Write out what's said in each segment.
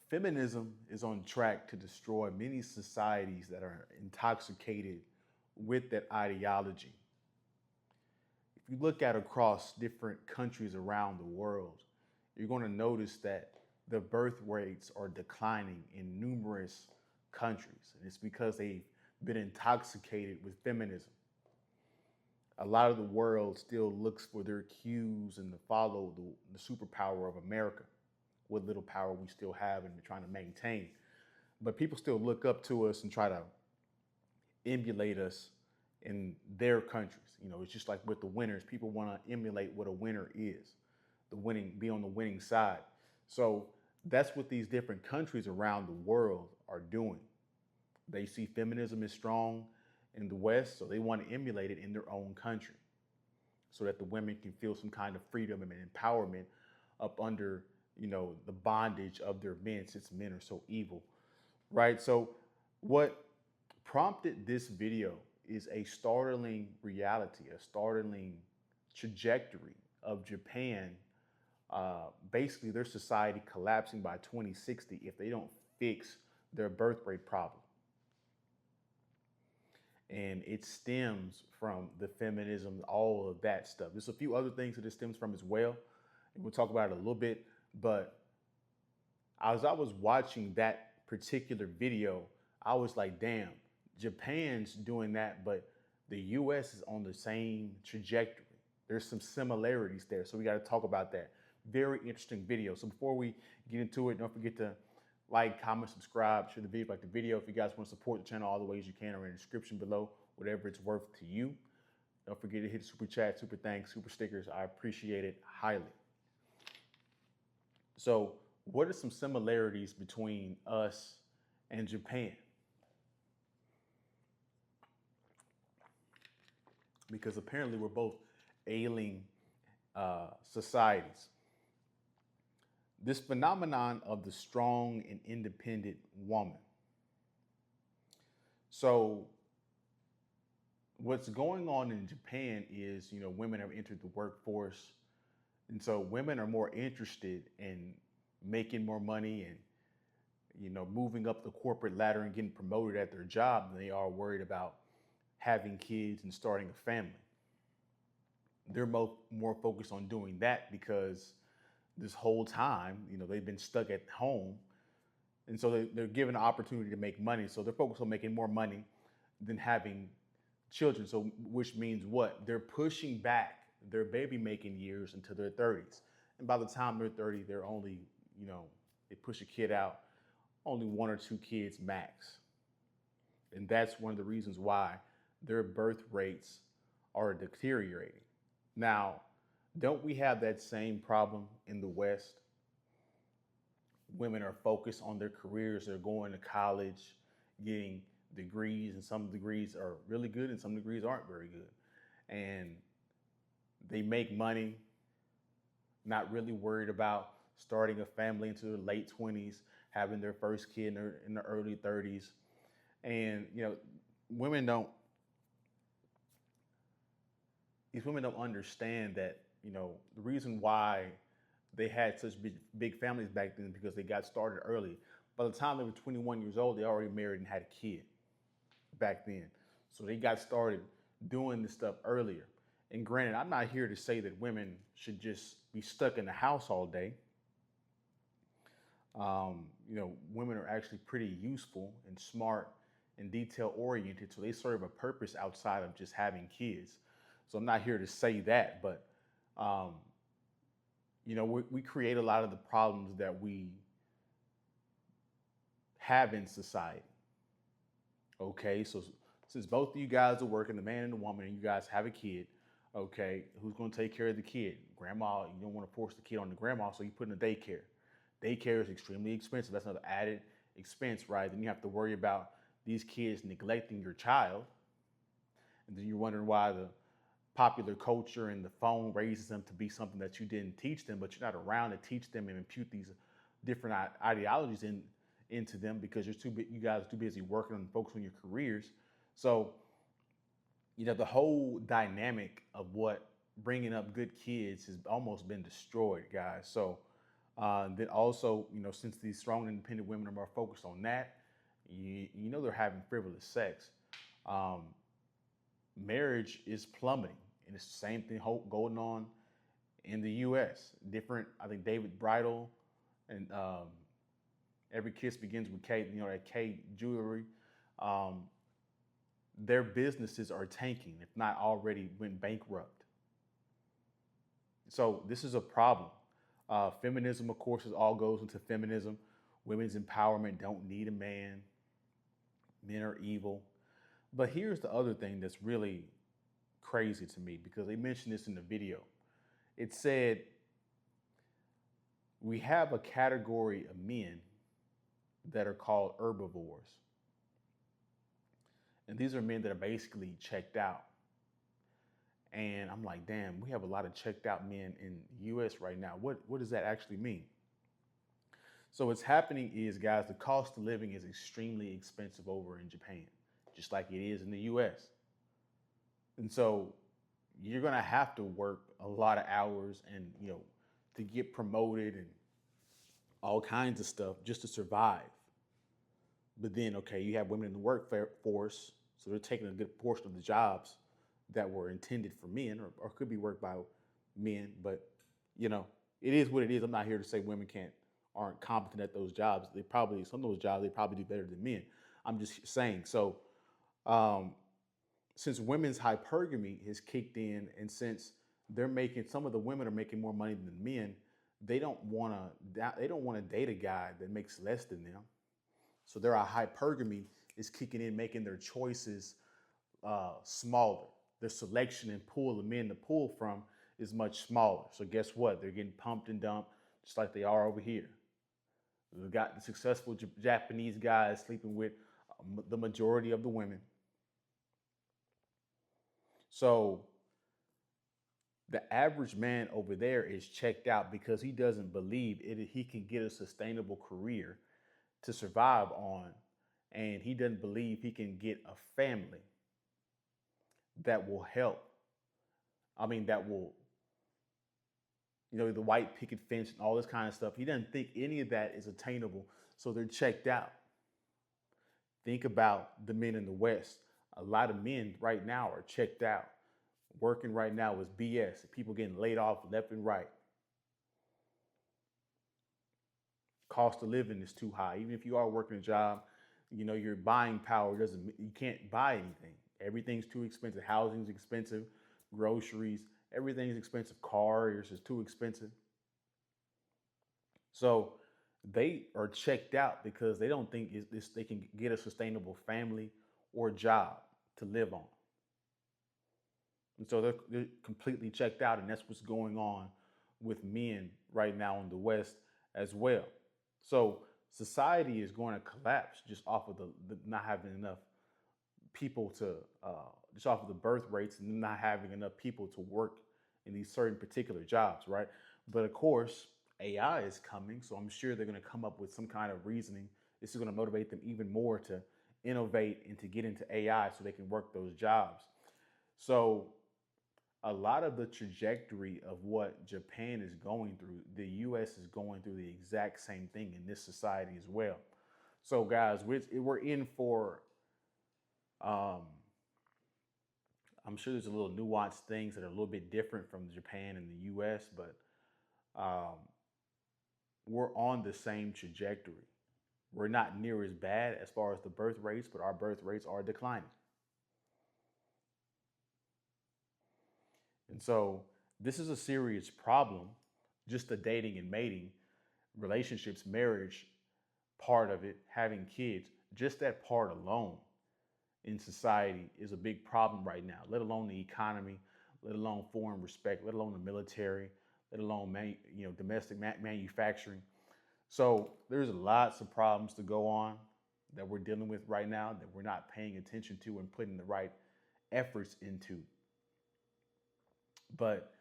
Feminism is on track to destroy many societies that are intoxicated with that ideology. If you look at across different countries around the world, you're going to notice that the birth rates are declining in numerous countries. And it's because they've been intoxicated with feminism. A lot of the world still looks for their cues and to follow the superpower of America, what little power we still have and we're trying to maintain. But people still look up to us and try to emulate us in their countries. You know, it's just like with the winners. People want to emulate what a winner is, be on the winning side. So that's what these different countries around the world are doing. They see feminism is strong in the West, so they want to emulate it in their own country so that the women can feel some kind of freedom and empowerment up under, the bondage of their men, since men are so evil, right? So what prompted this video is a startling reality, a startling trajectory of Japan, basically their society collapsing by 2060 if they don't fix their birth rate problem. And it stems from the feminism, all of that stuff. There's a few other things that it stems from as well, and we'll talk about it a little bit. But as I was watching that particular video, I was like, damn, Japan's doing that, but the US is on the same trajectory. There's some similarities there, so we got to talk about that. Very interesting video. So before we get into it, don't forget to like, comment, subscribe, share the video, like the video. If you guys want to support the channel all the ways you can, or in the description below, whatever it's worth to you. Don't forget to hit the super chat, super thanks, super stickers. I appreciate it highly. So what are some similarities between us and Japan? Because apparently we're both ailing societies. This phenomenon of the strong and independent woman. So what's going on in Japan is, women have entered the workforce. And so women are more interested in making more money and, moving up the corporate ladder and getting promoted at their job than they are worried about having kids and starting a family. They're more focused on doing that because this whole time, they've been stuck at home. And so they're given an opportunity to make money. So they're focused on making more money than having children. So which means what? They're pushing back their baby making years into their 30s. And by the time they're 30, they're only, they push a kid out, only 1 or 2 kids max. And that's one of the reasons why their birth rates are deteriorating. Now, don't we have that same problem in the West? Women are focused on their careers. They're going to college, getting degrees, and some degrees are really good and some degrees aren't very good. And they make money, not really worried about starting a family into their late 20s, having their first kid in their early 30s. And, these women don't understand that, the reason why they had such big families back then is because they got started early. By the time they were 21 years old, they already married and had a kid back then. So they got started doing this stuff earlier. And granted, I'm not here to say that women should just be stuck in the house all day. Women are actually pretty useful and smart and detail oriented. So they serve a purpose outside of just having kids. So I'm not here to say that, but we create a lot of the problems that we have in society. Okay, so since both of you guys are working, the man and the woman, and you guys have a kid, okay, who's going to take care of the kid? Grandma, you don't want to force the kid on the grandma, so you put in a daycare. Daycare is extremely expensive. That's another added expense, right? Then you have to worry about these kids neglecting your child. And then you're wondering why the popular culture and the phone raises them to be something that you didn't teach them, but you're not around to teach them and impute these different ideologies into them because you guys are too busy working and focusing on your careers. So, the whole dynamic of what bringing up good kids has almost been destroyed, guys. So Then also, since these strong, independent women are more focused on that, they're having frivolous sex. Um, Marriage is plummeting, and it's the same thing going on in the U.S. Different, I think David Bridal and Every Kiss Begins with K, that K jewelry. Um, their businesses are tanking, if not already went bankrupt. So this is a problem. Feminism, of course, all goes into feminism. Women's empowerment don't need a man. Men are evil. But here's the other thing that's really crazy to me because they mentioned this in the video. It said we have a category of men that are called herbivores. And these are men that are basically checked out. And I'm like, damn, we have a lot of checked out men in the US right now. What does that actually mean? So what's happening is, guys, the cost of living is extremely expensive over in Japan, just like it is in the US. And so you're gonna have to work a lot of hours and to get promoted and all kinds of stuff just to survive. But then, okay, you have women in the workforce, so they're taking a good portion of the jobs that were intended for men or could be worked by men. But, it is what it is. I'm not here to say women aren't competent at those jobs. Some of those jobs, they probably do better than men. I'm just saying. So, since women's hypergamy has kicked in, and since some of the women are making more money than men, they don't want to date a guy that makes less than them. So their hypergamy is kicking in, making their choices smaller. Their selection and pool of men to pull from is much smaller. So guess what? They're getting pumped and dumped just like they are over here. We've got the successful Japanese guys sleeping with the majority of the women. So the average man over there is checked out because he doesn't believe he can get a sustainable career to survive on, and he doesn't believe he can get a family that will help. I mean, that will, the white picket fence and all this kind of stuff. He doesn't think any of that is attainable, so they're checked out. Think about the men in the West. A lot of men right now are checked out. Working right now is BS. People getting laid off left and right. Cost of living is too high. Even if you are working a job, your buying power you can't buy anything. Everything's too expensive. Housing's expensive, groceries, everything's expensive. Cars is too expensive. So they are checked out because they don't think they can get a sustainable family or job to live on. And so they're completely checked out, and that's what's going on with men right now in the West as well. So society is going to collapse just off of the not having enough people just off of the birth rates and not having enough people to work in these certain particular jobs, right? But of course, AI is coming, so I'm sure they're going to come up with some kind of reasoning. This is going to motivate them even more to innovate and to get into AI so they can work those jobs. So a lot of the trajectory of what Japan is going through, the US is going through the exact same thing in this society as well. So guys, we're in for, I'm sure there's a little nuanced things that are a little bit different from Japan and the US, but we're on the same trajectory. We're not near as bad as far as the birth rates, but our birth rates are declining. And so this is a serious problem, just the dating and mating, relationships, marriage part of it, having kids, just that part alone in society is a big problem right now, let alone the economy, let alone foreign respect, let alone the military, let alone domestic manufacturing. So there's lots of problems to go on that we're dealing with right now that we're not paying attention to and putting the right efforts into. But,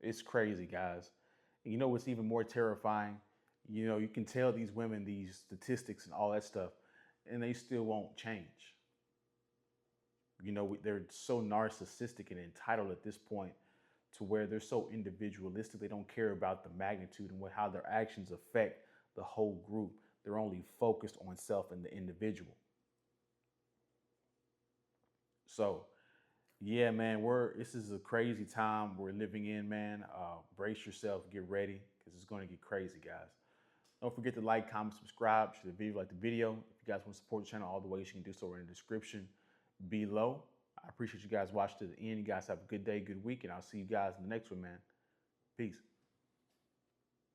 it's crazy, guys. You know what's even more terrifying? You can tell these women these statistics and all that stuff, and they still won't change. They're so narcissistic and entitled at this point to where they're so individualistic. They don't care about the magnitude and how their actions affect the whole group. They're only focused on self and the individual. So, yeah, man, this is a crazy time we're living in, man. Brace yourself, get ready, because it's going to get crazy, guys. Don't forget to like, comment, subscribe to the video, like the video. If you guys want to support the channel, all the ways you can do so are in the description below. I appreciate you guys watching to the end. You guys have a good day, good week, and I'll see you guys in the next one, man. Peace.